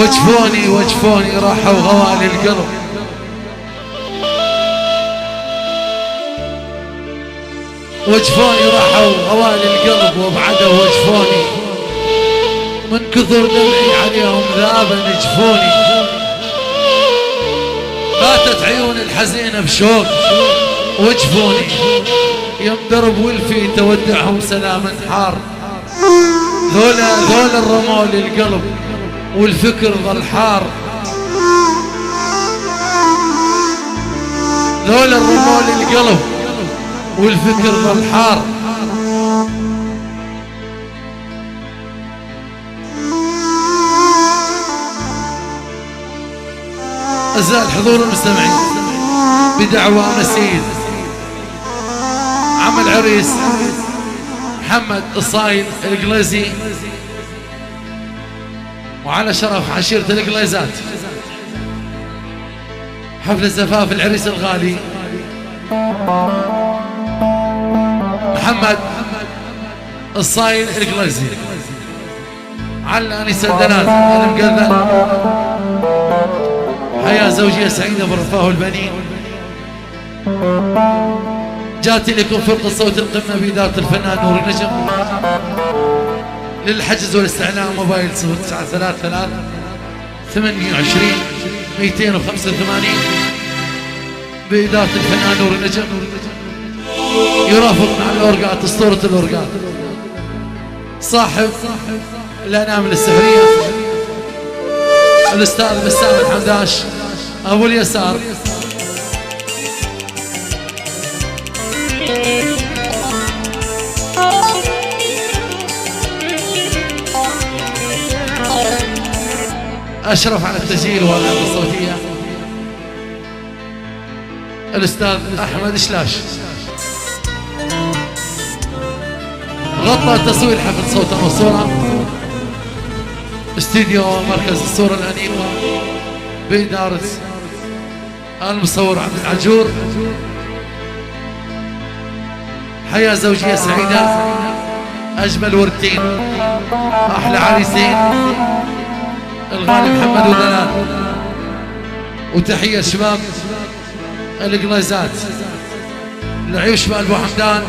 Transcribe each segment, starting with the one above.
وجفوني وجفوني راحوا غوالي القلب، وجفوني راحوا غوالي القلب وابعدوا وجفوني، من كثر دمعي عليهم ذابا جفوني، باتت عيون الحزينة بشوق وجفوني، يم درب ولفي تودعهم سلاما حار، ذولا الرمول القلب والفكر ظل حار، ذولا الرمول القلب والفكر ظل حار. أزال حضور المستمعين بدعوى مسيد عم العريس محمد الصايل القليزي، وعلى شرف عشيرة القليزات حفل زفاف العريس الغالي محمد الصايل القليزي، على أنيسة الدلال المقذل، حياة زوجية سعيدة برفاه البنين. جاتي لكم فرقة صوت القمة بإدارة الفنان نور النجم. للحجز والاستعلام موبايل 0933 28 285 بإدارة الفنان نور النجم. يرافق مع الأورقات أسطورة الأورقات صاحب الأنامل السحرية الأستاذ بسام الحمداش أبو اليسار. أشرف على التسجيل والآلات الصوتية الأستاذ أحمد شلاش. غطى تصوير حفل صوت وصورة استديو مركز الصورة الأنيقة بإدارة المصور عبد العجور. حياة زوجية سعيدة، أجمل وردتين، أحلى عريسين، الغالي محمد ودلال. وتحية شباب القليزات العيوش بأبو حمدان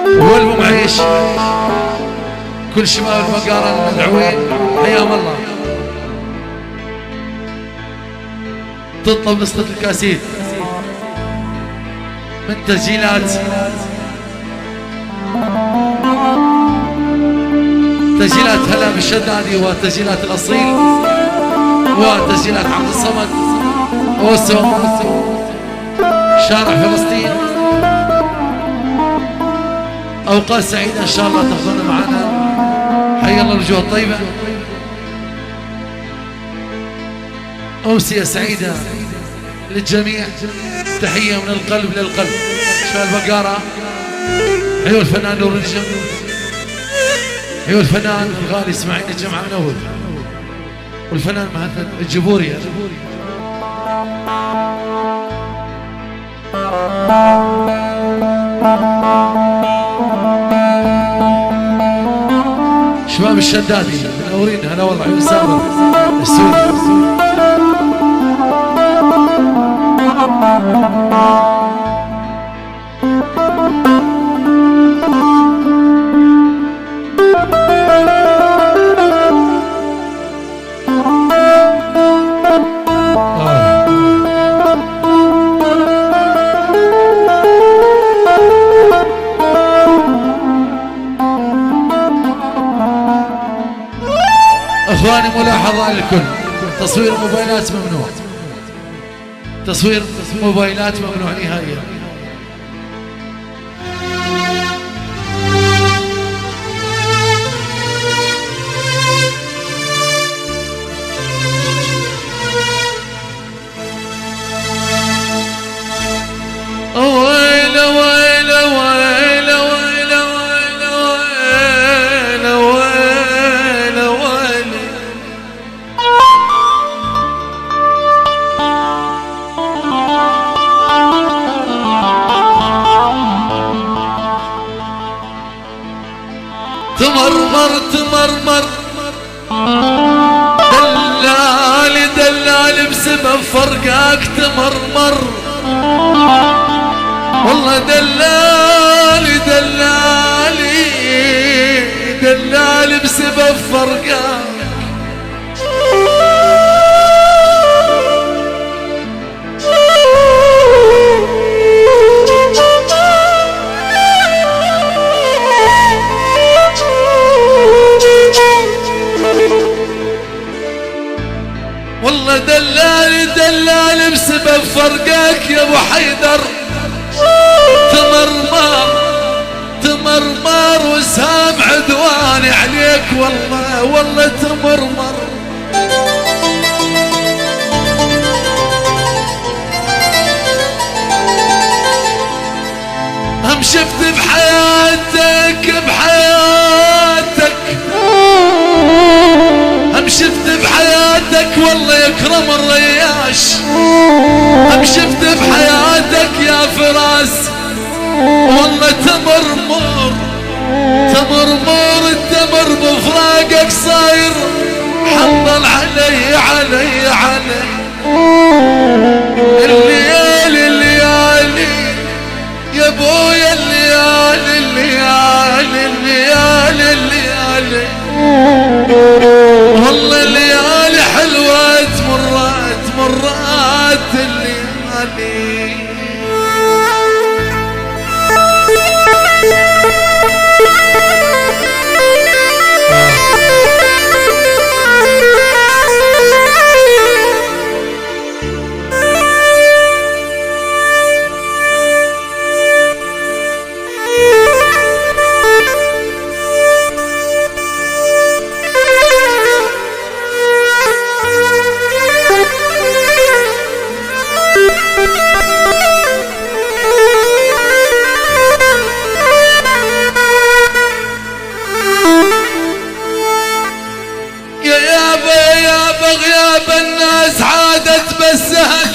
والمعيش، كل شباب المقارنة المدعوين حياهم الله. تطلب نسخة الكاسيت من تسجيلات هلال الشدادي وتسجيلات الأصيل وتسجيلات عبد الصمد أوسو شارع فلسطين. أوقات سعيدة إن شاء الله تاخذونا معنا. حيا الله الوجوه الطيبة. أمسية سعيدة للجميع، تحية من القلب للقلب. شباب البقارة، حيو الفنان نور النجم، حيو الفنان الغالي اسماعيل الجمعة منور، والفنان مهند الجبوري. شباب الشدادي منورين. هلا والله عيون سابر السوري. اخواني ملاحظة للكل، تصوير موبايلات ممنوع، تصوير موبايلات ممنوع نهائيا. بسبب فرقك تمرمر. والله دلالي دلالي دلالي بسبب فرقك. والله دلالي دلالي بسبب فرقك يا ابو حيدر. تمرمر تمرمر وسام عدواني عليك والله والله تمرمر. هم شفت بحياتك بحياتك هم شفت بحياتك والله يكرم الرياش. هم شفت بحياتك يا فراس والله تمرمر تمرمر التمر بفراقك صاير. حنظل علي علي علي الليالي الليالي يا ابويا الليالي الليالي الليالي الليالي. والله الليالي حلوة مرات مرات الليالي. غياب الناس عادت بالسهل.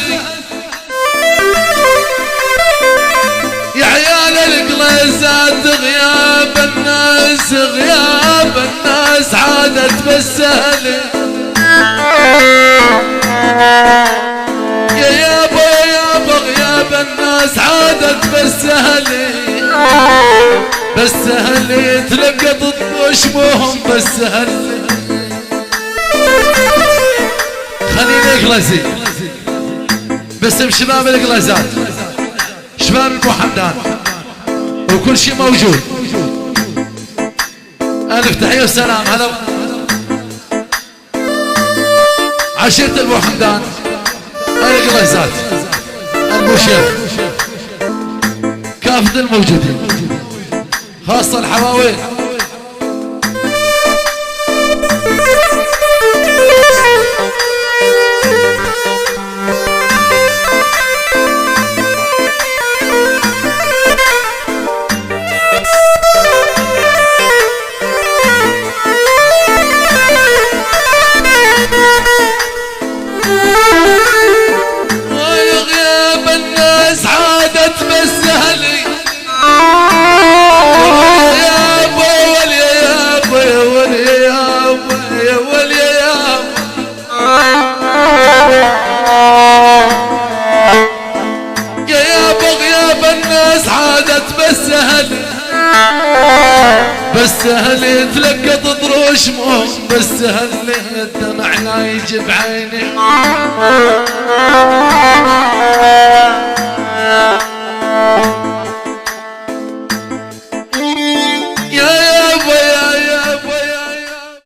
يا عيال القليزات غياب الناس غياب الناس عادت بالسهل. يا يابا غياب الناس عادت بالسهل. بالسهل تلقط وشموهم بالسهل. خلينا اقلزي باسم شباب القلازات شباب ابو حمدان وكل شيء موجود. الف تحيه وسلام. هلا عشيرة ابو حمدان القلازات المشير كافة الموجودين خاصة الحواوين. بالسهل يتلقط ضروش مو بالسهل الدمع لا يجي بعيني.